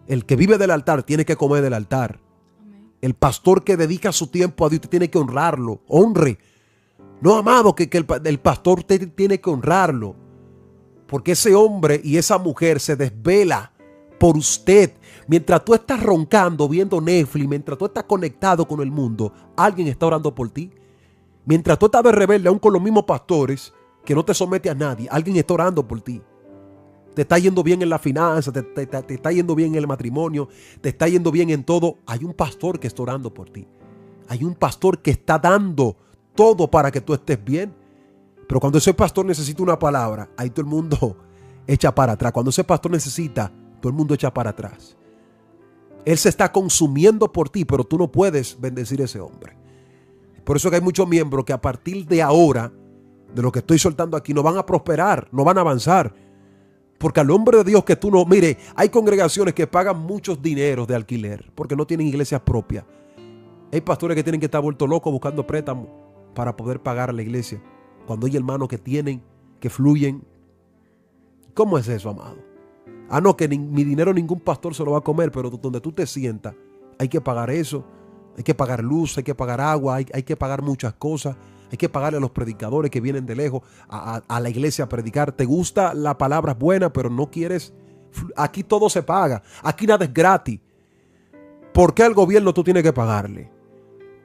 Speaker 2: El que vive del altar tiene que comer del altar. Amén. El pastor que dedica su tiempo a Dios tiene que honrarlo. Honre. No, amado, que el pastor tiene que honrarlo. Porque ese hombre y esa mujer se desvela por usted. Mientras tú estás roncando, viendo Netflix, mientras tú estás conectado con el mundo, alguien está orando por ti. Mientras tú estás de rebelde, aún con los mismos pastores, que no te somete a nadie, alguien está orando por ti. Te está yendo bien en la finanza, te está yendo bien en el matrimonio, te está yendo bien en todo. Hay un pastor que está orando por ti. Hay un pastor que está dando todo para que tú estés bien. Pero cuando ese pastor necesita una palabra, ahí todo el mundo echa para atrás. Cuando ese pastor necesita, todo el mundo echa para atrás. Él se está consumiendo por ti, pero tú no puedes bendecir a ese hombre. Por eso que hay muchos miembros que a partir de ahora, de lo que estoy soltando aquí, no van a prosperar, no van a avanzar. Porque al hombre de Dios que tú no... Mire, hay congregaciones que pagan muchos dineros de alquiler porque no tienen iglesias propias. Hay pastores que tienen que estar vueltos locos buscando préstamos para poder pagar a la iglesia. Cuando hay hermanos que tienen, que fluyen. ¿Cómo es eso, amado? Ah, no, que mi dinero ningún pastor se lo va a comer, pero donde tú te sientas hay que pagar eso. Hay que pagar luz, hay que pagar agua, hay que pagar muchas cosas. Hay que pagarle a los predicadores que vienen de lejos a la iglesia a predicar. Te gusta la palabra buena, pero no quieres. Aquí todo se paga. Aquí nada es gratis. ¿Por qué al gobierno tú tienes que pagarle?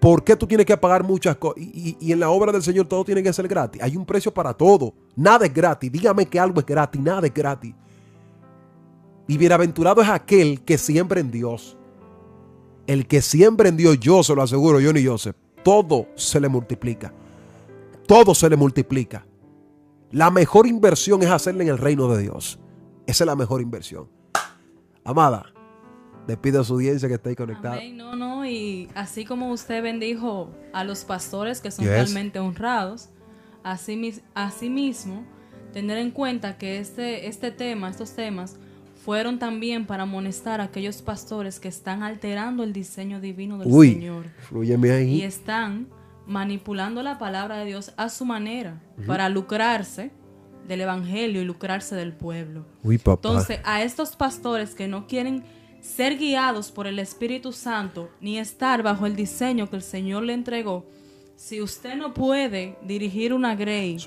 Speaker 2: ¿Por qué tú tienes que pagar muchas cosas? Y en la obra del Señor todo tiene que ser gratis. Hay un precio para todo. Nada es gratis. Dígame que algo es gratis. Nada es gratis. Y bienaventurado es aquel que siembra en Dios. El que siembra en Dios, yo se lo aseguro, yo ni Joseph, todo se le multiplica. Todo se le multiplica. La mejor inversión es hacerle en el reino de Dios. Esa es la mejor inversión. Amada, despide a su audiencia que está ahí conectada.
Speaker 1: Amén. Y así como usted bendijo a los pastores que son realmente honrados, Asimismo, tener en cuenta que estos temas fueron también para amonestar a aquellos pastores que están alterando el diseño divino del Señor.
Speaker 2: Flúyeme ahí.
Speaker 1: Y están manipulando la palabra de Dios a su manera para lucrarse del evangelio y lucrarse del pueblo.
Speaker 2: Uy, papá.
Speaker 1: Entonces, a estos pastores que no quieren ser guiados por el Espíritu Santo ni estar bajo el diseño que el Señor le entregó, si usted no puede dirigir una grey,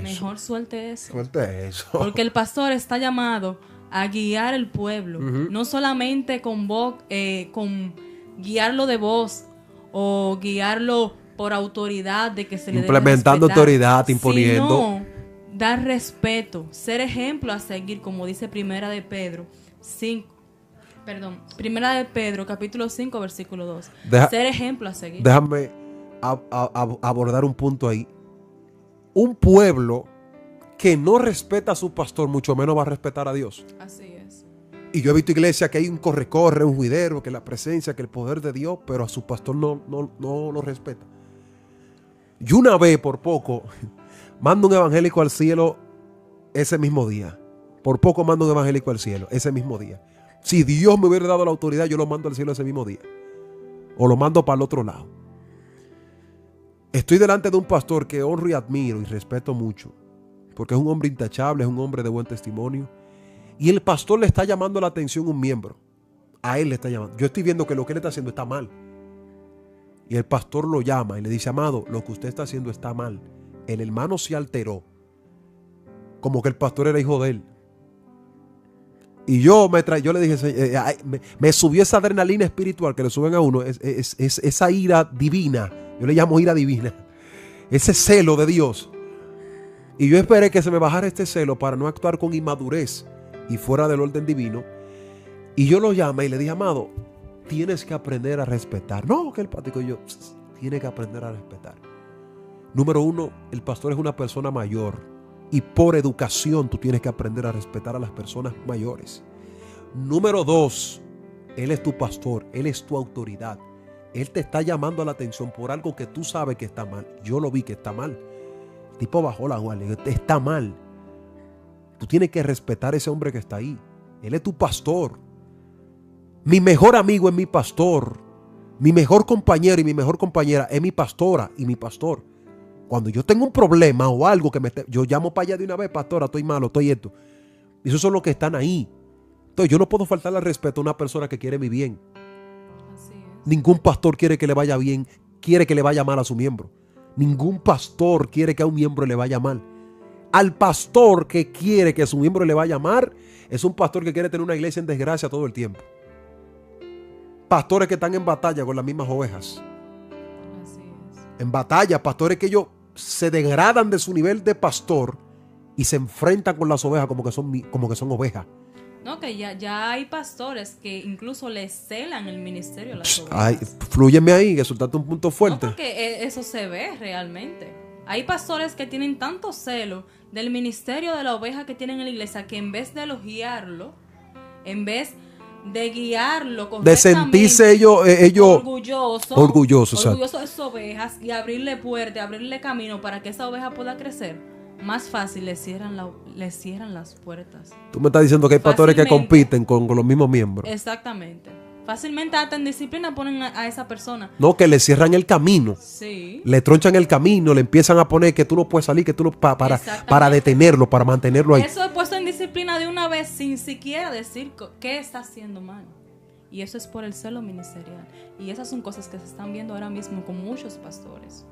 Speaker 1: mejor suelte eso.
Speaker 2: Suelte eso.
Speaker 1: Porque el pastor está llamado a guiar el pueblo, no solamente con guiarlo de voz o guiarlo por autoridad de que se le debe
Speaker 2: implementando
Speaker 1: respetar,
Speaker 2: autoridad, imponiendo,
Speaker 1: sino dar respeto, ser ejemplo a seguir, como dice Primera de Pedro capítulo 5 versículo 2. Ser ejemplo a seguir.
Speaker 2: Déjame abordar un punto ahí. Un pueblo que no respeta a su pastor, mucho menos va a respetar a Dios.
Speaker 1: Así es.
Speaker 2: Y yo he visto iglesias que hay un corre-corre, un juidero, que la presencia, que el poder de Dios, pero a su pastor no lo respeta. Y una vez, por poco, mando un evangélico al cielo ese mismo día. Por poco mando un evangélico al cielo ese mismo día. Si Dios me hubiera dado la autoridad, yo lo mando al cielo ese mismo día. O lo mando para el otro lado. Estoy delante de un pastor que honro y admiro y respeto mucho. Porque es un hombre intachable, es un hombre de buen testimonio. Y el pastor le está llamando la atención a un miembro. A él le está llamando. Yo estoy viendo que lo que él está haciendo está mal. Y el pastor lo llama y le dice: amado, lo que usted está haciendo está mal. El hermano se alteró. Como que el pastor era hijo de él. Y yo le dije, me subió esa adrenalina espiritual que le suben a uno. Es esa ira divina. Yo le llamo ira divina. Ese celo de Dios. Y yo esperé que se me bajara este celo para no actuar con inmadurez y fuera del orden divino. Y yo lo llamé y le dije: amado, tienes que aprender a respetar. No, que el pático y yo, tiene que aprender a respetar. Número uno, el pastor es una persona mayor. Y por educación tú tienes que aprender a respetar a las personas mayores. Número dos, él es tu pastor, él es tu autoridad. Él te está llamando a la atención por algo que tú sabes que está mal. Yo lo vi que está mal. El tipo bajó la guardia, está mal. Tú tienes que respetar a ese hombre que está ahí. Él es tu pastor. Mi mejor amigo es mi pastor. Mi mejor compañero y mi mejor compañera es mi pastora y mi pastor. Cuando yo tengo un problema o algo yo llamo para allá de una vez: pastora, estoy malo, estoy esto. Y esos son los que están ahí. Entonces yo no puedo faltarle al respeto a una persona que quiere mi bien.
Speaker 1: Así es.
Speaker 2: Ningún pastor quiere que le vaya bien, quiere que le vaya mal a su miembro. Ningún pastor quiere que a un miembro le vaya mal. Al pastor que quiere que a su miembro le vaya mal es un pastor que quiere tener una iglesia en desgracia todo el tiempo. Pastores que están en batalla con las mismas ovejas.
Speaker 1: Así es.
Speaker 2: En batalla, pastores que ellos se degradan de su nivel de pastor y se enfrentan con las ovejas como que son ovejas.
Speaker 1: No, que ya hay pastores que incluso le celan el ministerio a las ovejas.
Speaker 2: Ay, flúyeme ahí, que soltaste un punto fuerte.
Speaker 1: No, porque eso se ve realmente. Hay pastores que tienen tanto celo del ministerio de la oveja que tienen en la iglesia, que en vez de elogiarlo, en vez de guiarlo correctamente,
Speaker 2: de sentirse ellos orgullosos
Speaker 1: de sus ovejas y abrirle puertas, abrirle camino para que esa oveja pueda crecer, más fácil le cierran las puertas.
Speaker 2: Tú me estás diciendo que hay pastores que compiten con los mismos miembros.
Speaker 1: Exactamente. Fácilmente hasta en disciplina ponen a esa persona.
Speaker 2: No, que le cierran el camino.
Speaker 1: Sí.
Speaker 2: Le tronchan el camino, le empiezan a poner que tú no puedes salir, que tú no para detenerlo, para mantenerlo ahí.
Speaker 1: Eso es puesto en disciplina de una vez sin siquiera decir qué está haciendo mal. Y eso es por el celo ministerial. Y esas son cosas que se están viendo ahora mismo con muchos pastores.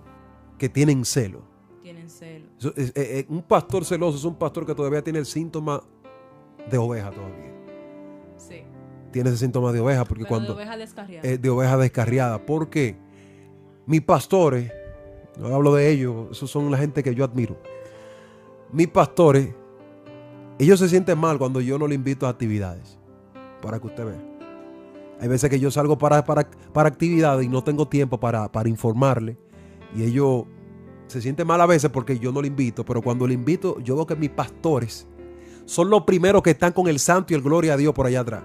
Speaker 2: Que tienen celo.
Speaker 1: Tienen celo.
Speaker 2: Un pastor celoso es un pastor que todavía tiene el síntoma de oveja todavía.
Speaker 1: Sí.
Speaker 2: Tiene ese síntoma de oveja porque
Speaker 1: de oveja descarriada.
Speaker 2: De oveja descarriada. Porque mis pastores, no hablo de ellos, esos son la gente que yo admiro. Mis pastores, ellos se sienten mal cuando yo no les invito a actividades. Para que usted vea. Hay veces que yo salgo para actividades y no tengo tiempo para informarle. Y ellos se sienten mal a veces porque yo no le invito. Pero cuando le invito, yo veo que mis pastores son los primeros que están con el santo y el gloria a Dios por allá atrás.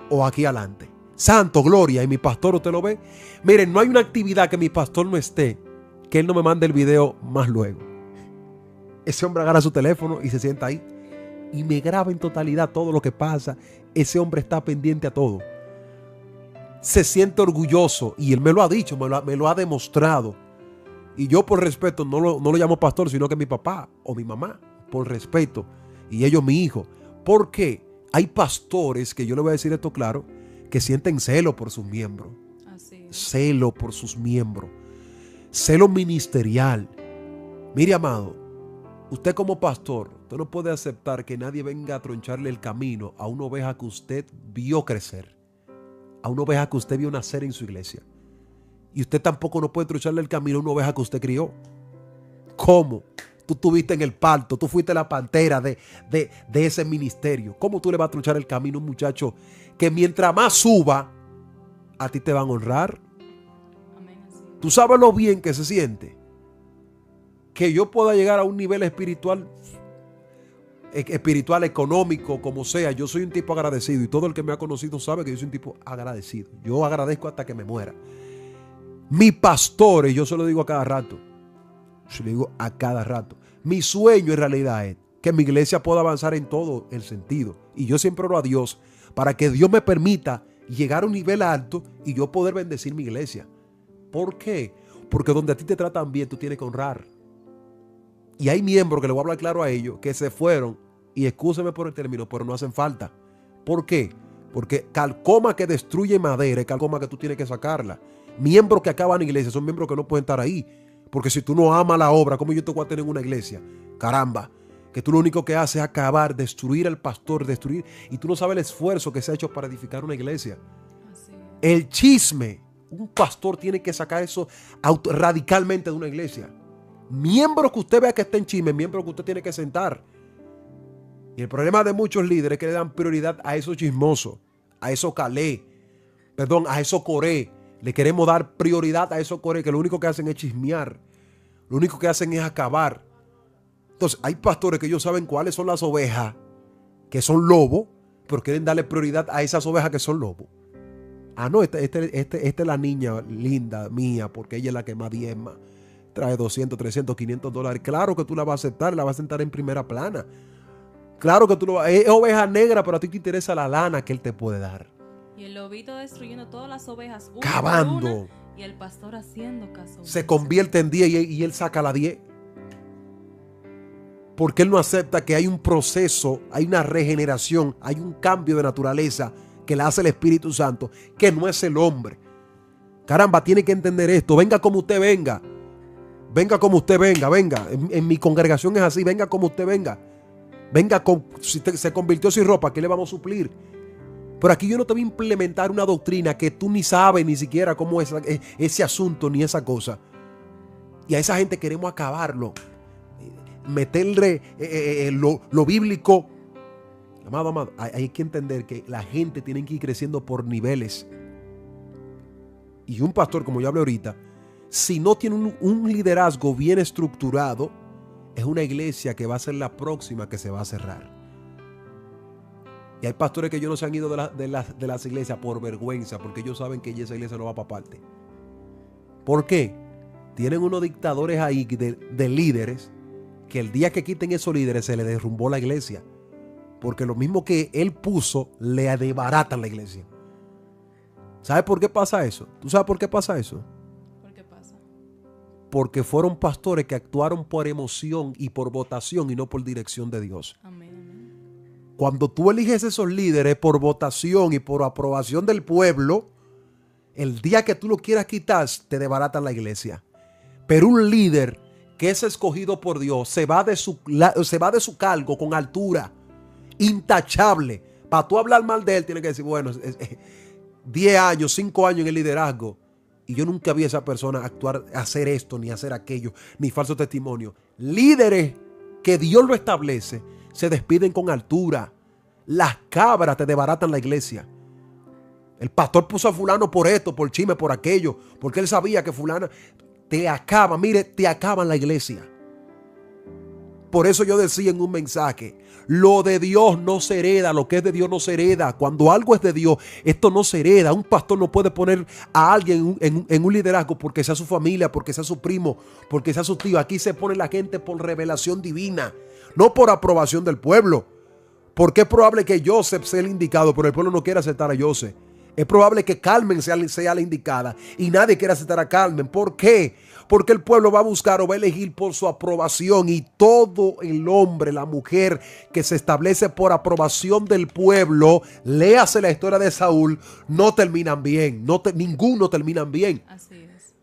Speaker 2: O aquí adelante. Santo, gloria. Y mi pastor, usted lo ve. Miren, no hay una actividad que mi pastor no esté, que él no me mande el video más luego. Ese hombre agarra su teléfono y se sienta ahí y me graba en totalidad todo lo que pasa. Ese hombre está pendiente a todo. Se siente orgulloso y él me lo ha dicho, me lo ha demostrado. Y yo por respeto no lo llamo pastor, sino que mi papá o mi mamá, por respeto. Y ellos mi hijo. ¿Por qué? Hay pastores, que yo le voy a decir esto claro, que sienten celo por sus miembros.
Speaker 1: Así es.
Speaker 2: Celo por sus miembros. Celo ministerial. Mire, amado, usted como pastor, usted no puede aceptar que nadie venga a troncharle el camino a una oveja que usted vio crecer, a una oveja que usted vio nacer en su iglesia. Y usted tampoco no puede troncharle el camino a una oveja que usted crió. ¿Cómo? Tú estuviste en el parto, tú fuiste la pantera de ese ministerio. ¿Cómo tú le vas a tronchar el camino a un muchacho que mientras más suba, a ti te van a honrar?
Speaker 1: Amén, así es.
Speaker 2: Tú sabes lo bien que se siente que yo pueda llegar a un nivel espiritual, económico, como sea. Yo soy un tipo agradecido y todo el que me ha conocido sabe que yo soy un tipo agradecido. Yo agradezco hasta que me muera. Mi pastor, y yo se lo digo a cada rato, mi sueño en realidad es que mi iglesia pueda avanzar en todo el sentido. Y yo siempre oro a Dios para que Dios me permita llegar a un nivel alto y yo poder bendecir mi iglesia. ¿Por qué? Porque donde a ti te tratan bien, tú tienes que honrar. Y hay miembros, que le voy a hablar claro a ellos, que se fueron, y excúseme por el término, pero no hacen falta. ¿Por qué? Porque calcoma que destruye madera es calcoma que tú tienes que sacarla. Miembros que acaban en iglesia son miembros que no pueden estar ahí. Porque si tú no amas la obra, ¿cómo yo te voy a tener en una iglesia? Caramba, que tú lo único que haces es acabar, destruir al pastor, destruir. Y tú no sabes el esfuerzo que se ha hecho para edificar una iglesia.
Speaker 1: Así es.
Speaker 2: El chisme, un pastor tiene que sacar eso radicalmente de una iglesia. Miembros que usted vea que está en chisme, miembros que usted tiene que sentar. Y el problema de muchos líderes es que le dan prioridad a esos chismosos, a esos calé, a esos coré. Le queremos dar prioridad a esos coré que lo único que hacen es chismear. Lo único que hacen es acabar. Entonces hay pastores que ellos saben cuáles son las ovejas que son lobos, pero quieren darle prioridad a esas ovejas que son lobos. Ah, no, esta es la niña linda mía porque ella es la que más diezma. Trae 200, 300, 500 dólares. Claro que tú la vas a aceptar, la vas a sentar en primera plana. Claro que tú lo vas a... Es oveja negra, pero a ti te interesa la lana que él te puede dar.
Speaker 1: Y el lobito destruyendo todas las ovejas. Una
Speaker 2: Cavando.
Speaker 1: por una, y el pastor haciendo caso.
Speaker 2: Se convierte en 10 y él saca la 10. Porque él no acepta que hay un proceso, hay una regeneración, hay un cambio de naturaleza que le hace el Espíritu Santo, que no es el hombre. Caramba, tiene que entender esto. Venga como usted venga. Venga como usted venga, venga. En mi congregación es así, venga como usted venga. Venga, si se convirtió sin ropa, ¿qué le vamos a suplir? Pero aquí yo no te voy a implementar una doctrina que tú ni sabes ni siquiera cómo es ese asunto ni esa cosa. Y a esa gente queremos acabarlo. Meterle lo bíblico. Amado, hay que entender que la gente tiene que ir creciendo por niveles. Y un pastor, como yo hablé ahorita, si no tiene un liderazgo bien estructurado, es una iglesia que va a ser la próxima que se va a cerrar. Y hay pastores que ellos no se han ido de las iglesias por vergüenza, porque ellos saben que esa iglesia no va para parte. ¿Por qué? Tienen unos dictadores ahí de líderes, que el día que quiten esos líderes se le derrumbó la iglesia. Porque lo mismo que él puso, le desbaratan la iglesia. ¿Sabes por qué pasa eso? ¿Tú sabes por qué pasa eso?
Speaker 1: ¿Por qué pasa?
Speaker 2: Porque fueron pastores que actuaron por emoción y por votación y no por dirección de Dios.
Speaker 1: Amén, amén.
Speaker 2: Cuando tú eliges esos líderes por votación y por aprobación del pueblo, el día que tú lo quieras quitar, te desbaratan la iglesia. Pero un líder que es escogido por Dios se va de su cargo con altura, intachable. Para tú hablar mal de él, tienes que decir, bueno, 10 años, 5 años en el liderazgo, y yo nunca vi a esa persona actuar, hacer esto, ni hacer aquello, ni falso testimonio. Líderes que Dios lo establece, se despiden con altura. Las cabras te desbaratan la iglesia. El pastor puso a fulano por esto, por chisme, por aquello, porque él sabía que fulana te acaba, mire, te acaban la iglesia. Por eso yo decía en un mensaje, lo de Dios no se hereda, lo que es de Dios no se hereda. Cuando algo es de Dios, esto no se hereda. Un pastor no puede poner a alguien en un liderazgo porque sea su familia, porque sea su primo, porque sea su tío. Aquí se pone la gente por revelación divina, no por aprobación del pueblo. Porque es probable que Joseph sea el indicado, pero el pueblo no quiere aceptar a Joseph. Es probable que Carmen sea la indicada y nadie quiere aceptar a Carmen. ¿Por qué? Porque el pueblo va a buscar o va a elegir por su aprobación, y todo el hombre, la mujer que se establece por aprobación del pueblo, léase la historia de Saúl, no terminan bien. Ninguno terminan bien.
Speaker 1: Así es.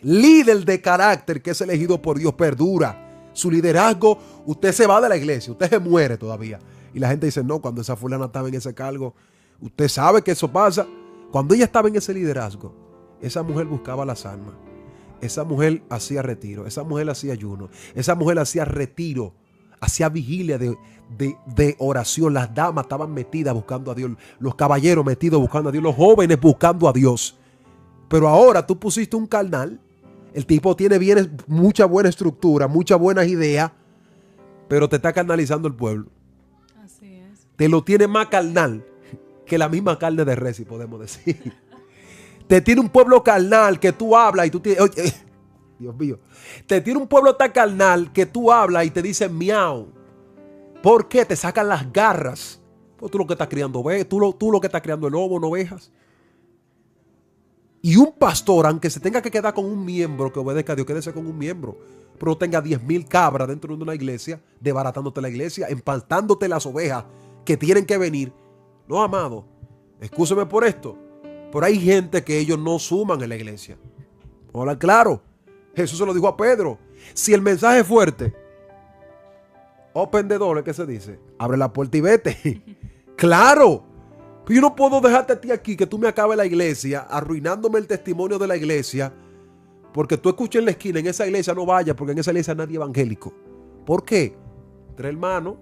Speaker 2: Líder de carácter que es elegido por Dios perdura. Su liderazgo, usted se va de la iglesia, usted se muere todavía. Y la gente dice, no, cuando esa fulana estaba en ese cargo, usted sabe que eso pasa. Cuando ella estaba en ese liderazgo, esa mujer buscaba las almas. Esa mujer hacía retiro, esa mujer hacía ayuno, esa mujer hacía retiro, hacía vigilia de oración. Las damas estaban metidas buscando a Dios, los caballeros metidos buscando a Dios, los jóvenes buscando a Dios. Pero ahora tú pusiste un carnal, el tipo tiene mucha buena estructura, muchas buenas ideas, pero te está carnalizando el pueblo.
Speaker 1: Así es.
Speaker 2: Te lo tiene más carnal que la misma carne de res, si podemos decir. Te tiene un pueblo carnal que tú hablas y tú tienes... Oye, Dios mío. Te tiene un pueblo tan carnal que tú hablas y te dicen miau. ¿Por qué? Te sacan las garras. Pues tú lo que estás criando ovejas. Tú lo que estás criando el lobo, no ovejas. Y un pastor, aunque se tenga que quedar con un miembro que obedezca a Dios, quédese con un miembro. Pero no tenga 10,000 cabras dentro de una iglesia, desbaratándote la iglesia, empastándote las ovejas que tienen que venir. No, amado. Excúseme por esto. Pero hay gente que ellos no suman en la iglesia. Hola, claro. Jesús se lo dijo a Pedro. Si el mensaje es fuerte, open the door, ¿qué se dice? Abre la puerta y vete. Claro. Yo no puedo dejarte a ti aquí, que tú me acabes la iglesia, arruinándome el testimonio de la iglesia, porque tú escuchas en la esquina, en esa iglesia no vayas, porque en esa iglesia nadie es evangélico. ¿Por qué? 3 hermanos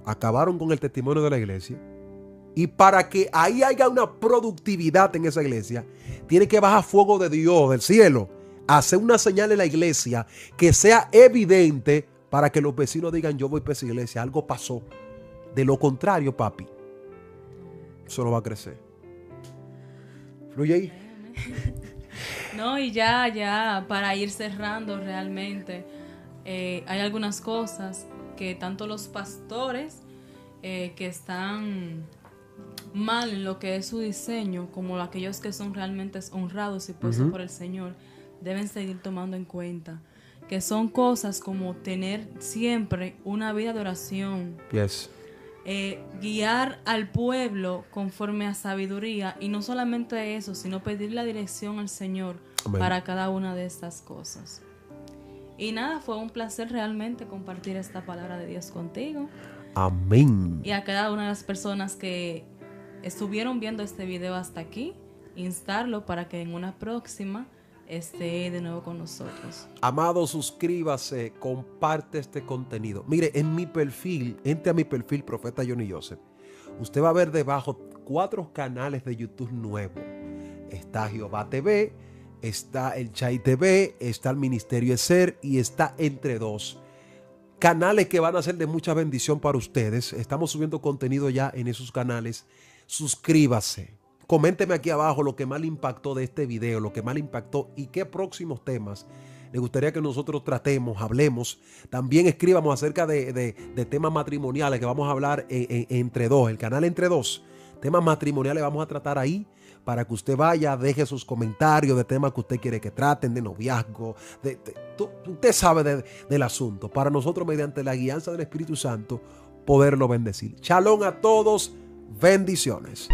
Speaker 2: acabaron con el testimonio de la iglesia. Y para que ahí haya una productividad en esa iglesia, tiene que bajar fuego de Dios, del cielo, hacer una señal en la iglesia que sea evidente para que los vecinos digan, yo voy para esa iglesia, algo pasó. De lo contrario, papi, eso no va a crecer. Fluye ahí.
Speaker 1: No, y ya, para ir cerrando realmente, hay algunas cosas que tanto los pastores que están mal en lo que es su diseño, como aquellos que son realmente honrados y puestos por el Señor, deben seguir tomando en cuenta, que son cosas como tener siempre una vida de oración,
Speaker 2: Yes.
Speaker 1: Guiar al pueblo conforme a sabiduría, y no solamente eso, sino pedir la dirección al Señor. Amén. Para cada una de estas cosas. Y nada, fue un placer realmente compartir esta palabra de Dios contigo.
Speaker 2: Amén.
Speaker 1: Y a cada una de las personas que estuvieron viendo este video hasta aquí, instarlo para que en una próxima esté de nuevo con nosotros.
Speaker 2: Amado, suscríbase, comparte este contenido. Mire, en mi perfil, entre a mi perfil, Profeta Johnny Joseph, usted va a ver debajo 4 canales de YouTube nuevos. Está Jehová TV, está el Chai TV, está el Ministerio Ezer y está Entre Dos. Canales que van a ser de mucha bendición para ustedes. Estamos subiendo contenido ya en esos canales. Suscríbase. Coménteme aquí abajo lo que más le impactó de este video, lo que más le impactó y qué próximos temas le gustaría que nosotros tratemos, hablemos. También escríbamos acerca de temas matrimoniales que vamos a hablar Entre Dos, el canal Entre Dos. Temas matrimoniales vamos a tratar ahí para que usted vaya, deje sus comentarios de temas que usted quiere que traten, de noviazgo. Usted sabe del asunto. Para nosotros, mediante la guianza del Espíritu Santo, poderlo bendecir. Shalom a todos. Bendiciones.